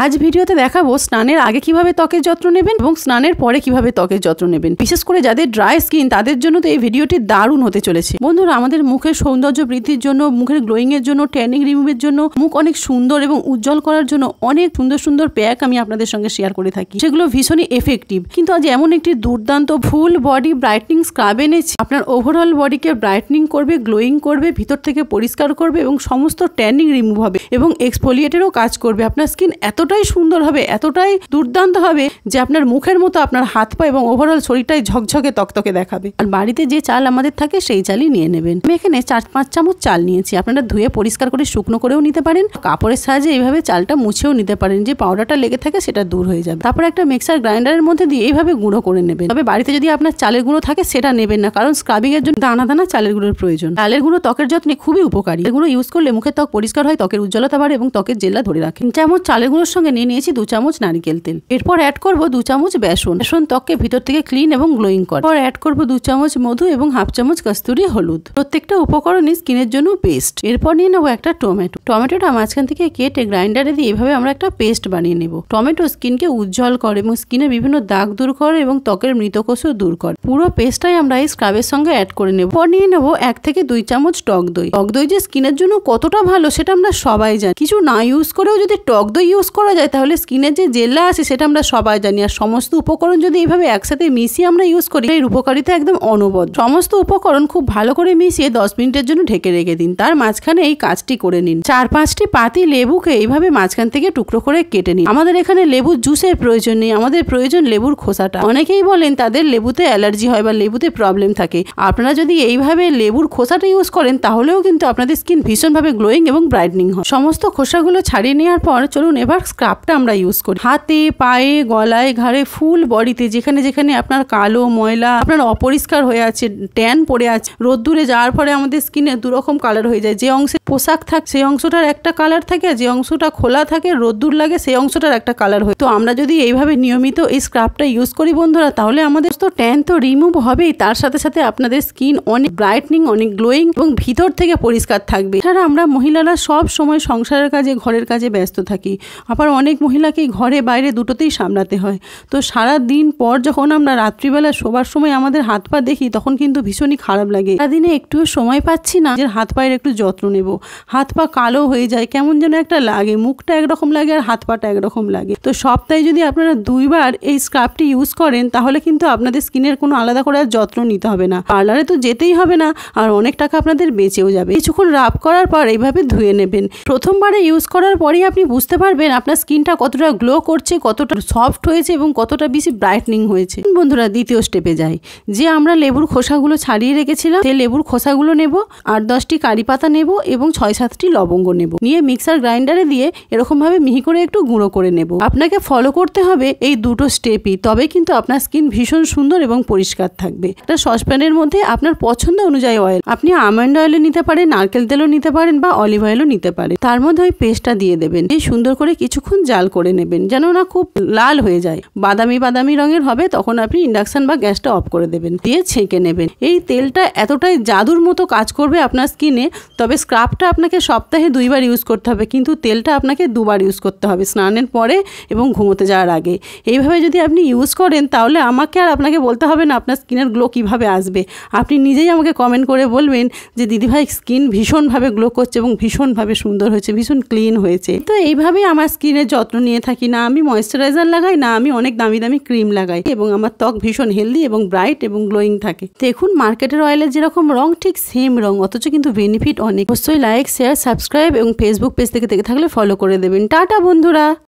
আজ ভিডিওতে দেখাবো স্নানের আগে কিভাবে ত্বকের যত্ন নেবেন এবং স্নানের পরে কিভাবে ত্বকের যত্ন নেবেন। বিশেষ করে যাদের ড্রাই স্কিন তাদের জন্য তো এই ভিডিওটি দারুণ হতে চলেছে। বন্ধুরা, আমাদের মুখের সৌন্দর্য বৃদ্ধির জন্য, মুখের গ্লোয়িং এর জন্য, ট্যানিং রিমুভের জন্য, মুখ অনেক সুন্দর এবং উজ্জ্বল করার জন্য অনেক সুন্দর সুন্দর প্যাক আমি আপনাদের সঙ্গে শেয়ার করে থাকি, সেগুলো ভীষণই এফেক্টিভ। কিন্তু আজ এমন একটি দুর্দান্ত ফুল বডি ব্রাইটনিং স্ক্রাব এনেছি, আপনার ওভারঅল বডিকে ব্রাইটনিং করবে, গ্লোয়িং করবে, ভিতর থেকে পরিষ্কার করবে এবং সমস্ত ট্যানিং রিমুভ হবে এবং এক্সফোলিয়েটেরও কাজ করবে। আপনার স্কিন এতটাই সুন্দর হবে, এতটাই দুর্দান্ত হবে যে আপনার মুখের মতো আপনার হাত পা এবং ওভারঅল শরীরটাই ঝকঝকে তকতকে দেখাবে। আর বাড়িতে যে চাল আমাদের থাকে সেই চালই নিয়ে নেবেন। আমি এখানে 4-5 চামচ চাল নিয়েছি। আপনারা ধুয়ে পরিষ্কার করে শুকনো করেও নিতে পারেন, কাপড়ের সাহায্যে এইভাবে চালটা মুছেও নিতে পারেন, যে পাউডারটা লেগে থাকে সেটা দূর হয়ে যাবে। তারপর একটা মিক্সার গ্রাইন্ডারের মধ্যে দিয়ে এইভাবে গুঁড়ো করে নেবেন। তবে বাড়িতে যদি আপনার চালের গুঁড়ো থাকে সেটা নেবেন না, কারণ স্ক্রাবিং এর জন্য দানা দানা চালের গুঁড়োর প্রয়োজন। চালের গুঁড়ো ত্বকের যত্নে খুবই উপকারী। এগুলো ইউজ করলে মুখের ত্বক পরিষ্কার হয়, ত্বকের উজ্জ্বলতা বাড়ে এবং ত্বকের জেল্লা ধরে রাখে। 3 চামচ চালের গুঁড়োর সঙ্গে নিয়ে নিয়েছি 2 চামচ নারকেল তেল। এরপর অ্যাড করব 2 চামচ বেসন। বেসন ত্বককে ভিতর থেকে ক্লিন এবং গ্লোয়িং করে। এরপর অ্যাড করব 2 চামচ মধু এবং 1/2 চামচ কস্তুরি হলুদ। প্রত্যেকটা উপকরণই স্কিনের জন্য পেস্ট। এরপর নিয়ে নেবো একটা টমেটো। টমেটোটা মাঝখান থেকে কেটে গ্রাইন্ডারে দিয়ে এভাবে আমরা একটা পেস্ট বানিয়ে নেব। টমেটো স্কিনকে উজ্জ্বল করে এবং স্কিনের বিভিন্ন দাগ দূর করে এবং ত্বকের মৃতকোষও দূর করে। পুরো পেস্টটাই আমরা এই স্ক্রাবের সঙ্গে অ্যাড করে নেব। এরপর নিয়ে নেব 1 থেকে 2 চামচ টক দই। টক দই যে স্কিনের জন্য কতটা ভালো সেটা আমরা সবাই জানি। কিছু না ইউজ করেও যদি টক দই ইউজ করা যায় তাহলে স্কিনের যে জেল্লা আছে সেটা আমরা সবাই জানি। আর সমস্ত উপকরণ যদি এইভাবে একসাথে মিশিয়ে আমরা ইউজ করি, এর উপকারিতা একদম অনবদ্য। সমস্ত উপকরণ খুব ভালো করে মিশিয়ে 10 মিনিটের জন্য ঢেকে রেখে দিন। তার মাঝখানে এই কাজটি করে নিন। 4-5টি পাতি লেবুকে এইভাবে মাঝখান থেকে টুকরো করে কেটে নিন। আমাদের এখানে লেবুর জুসের প্রয়োজন নেই, আমাদের প্রয়োজন লেবুর খোসাটা। অনেকেই বলেন তাদের লেবুতে অ্যালার্জি হয় বা লেবুতে প্রবলেম থাকে। আপনারা যদি এইভাবে লেবুর খোসাটা ইউজ করেন তাহলেও কিন্তু আপনাদের স্কিন ভীষণভাবে গ্লোয়িং এবং ব্রাইটনিং হয়। সমস্ত খোসাগুলো ছাড়িয়ে নেওয়ার পর চলুন এবার স্ক্রাবটা আমরা ইউজ করি। হাতে, পায়ে, গলায়, ঘাড়ে, ফুল বডিতে যেখানে যেখানে আপনার কালো ময়লা, আপনার অপরিষ্কার হয়ে আছে, ট্যান পড়ে আছে, রোদ্দুরে যাওয়ার ফলে আমাদের স্কিনে দুরকম কালার হয়ে যায়। যে অংশে পোশাক থাকে সেই অংশটার একটা কালার থাকে, আর যে অংশটা খোলা থাকে রোদ্দুর লাগে সেই অংশটার একটা কালার হয়। তো আমরা যদি এইভাবে নিয়মিত এই স্ক্রাবটা ইউজ করি বন্ধুরা, তাহলে আমাদের তো ট্যান তো রিমুভ হবেই, তার সাথে সাথে আপনাদের স্কিন অনেক ব্রাইটনিং, অনেক গ্লোয়িং এবং ভিতর থেকে পরিষ্কার থাকবে। এছাড়া আমরা মহিলারা সব সময় সংসারের কাজে, ঘরের কাজে ব্যস্ত থাকি। আবার অনেক মহিলাকেই ঘরে বাইরে দুটোতেই সামলাতে হয়। তো সারা দিন পর যখন আমরা রাত্রিবেলা শোবার সময় আমাদের হাত পা দেখি তখন কিন্তু ভীষণই খারাপ লাগে। সারাদিনে একটুও সময় পাচ্ছি না যে হাত পায়ের একটু যত্ন নেব। হাত পা কালো হয়ে যায়, কেমন যেন একটা লাগে, মুখটা একরকম লাগে আর হাত পাটা একরকম লাগে। তো সপ্তাহে যদি আপনারা 2 বার এই স্ক্রাবটি ইউজ করেন তাহলে কিন্তু আপনাদের স্কিনের কোনো আলাদা করে যত্ন নিতে হবে না, পার্লারে তো যেতেই হবে না, আর অনেক টাকা আপনাদের বেঁচেও যাবে। কিছুক্ষণ রাব করার পর এইভাবে ধুয়ে নেবেন। প্রথমবারে ইউজ করার পরেই আপনি বুঝতে পারবেন আপনার স্কিনটা কতটা গ্লো করছে, কতটা সফট হয়েছে এবং কতটা বেশি ব্রাইটনিং হয়েছে। বন্ধুরা, দ্বিতীয় স্টেপে যাই। যে আমরা লেবুর খোসাগুলো ছাড়িয়ে রেখেছিলাম সেই লেবুর খোসাগুলো নেব, 8-10টি কারি পাতা নেব এবং 6-7টি লবঙ্গ নেব। নিয়ে মিক্সার গ্রাইন্ডারে দিয়ে এরকম ভাবে মিহি করে একটু গুঁড়ো করে নেব। আপনাকে ফলো করতে হবে এই দুটো স্টেপই, তবে কিন্তু আপনার স্কিন ভীষণ সুন্দর এবং পরিষ্কার থাকবে। একটা সসপ্যানের মধ্যে আপনার পছন্দ অনুযায়ী অয়েল, আপনি আমন্ড অয়েলও নিতে পারেন, নারকেল তেলও নিতে পারেন বা অলিভ অয়েলও নিতে পারেন। তার মধ্যে ওই পেস্টটা দিয়ে দেবেন। এই সুন্দর করে কিছুক্ষণ জাল করে নেবেন, যেন না খুব লাল হয়ে যায়, বাদামি বাদামি রঙের হবে, তখন আপনি ইন্ডাকশন বা গ্যাসটা অফ করে দেবেন, দিয়ে ছেঁকে নেবেন। এই তেলটা এতটাই জাদুর মতো কাজ করবে আপনার স্কিনে। তবে স্ক্রাবটা আপনাকে সপ্তাহে 2 বার ইউজ করতে হবে, কিন্তু তেলটা আপনাকে 2 বার ইউজ করতে হবে, স্নানের পরে এবং ঘুমোতে যাওয়ার আগে। এইভাবে যদি আপনি ইউজ করেন তাহলে আমাকে আর আপনাকে বলতে হবে না আপনার স্কিনের গ্লো কিভাবে আসবে। আপনি নিজেই আমাকে কমেন্ট করে বলবেন যে দিদিভাই স্কিন ভীষণভাবে গ্লো করছে এবং ভীষণভাবে সুন্দর হয়েছে, ভীষণ ক্লিন হয়েছে। তো এইভাবেই আমার স্কিনের যত্ন নিয়ে থাকি। না আমি ময়েশ্চারাইজার লাগাই, না আমি অনেক দামি দামি ক্রিম লাগাই, এবং আমার ত্বক ভীষণ হেলদি এবং ব্রাইট এবং গ্লোয়িং থাকে। দেখুন মার্কেটের অয়েলের যেরকম রং ঠিক সেম রং, অথচ কিন্তু বেনিফিট অনেক। অবশ্যই লাইক, শেয়ার, সাবস্ক্রাইব এবং ফেসবুক পেজ থেকে দেখে থাকলে ফলো করে দেবেন। টাটা বন্ধুরা।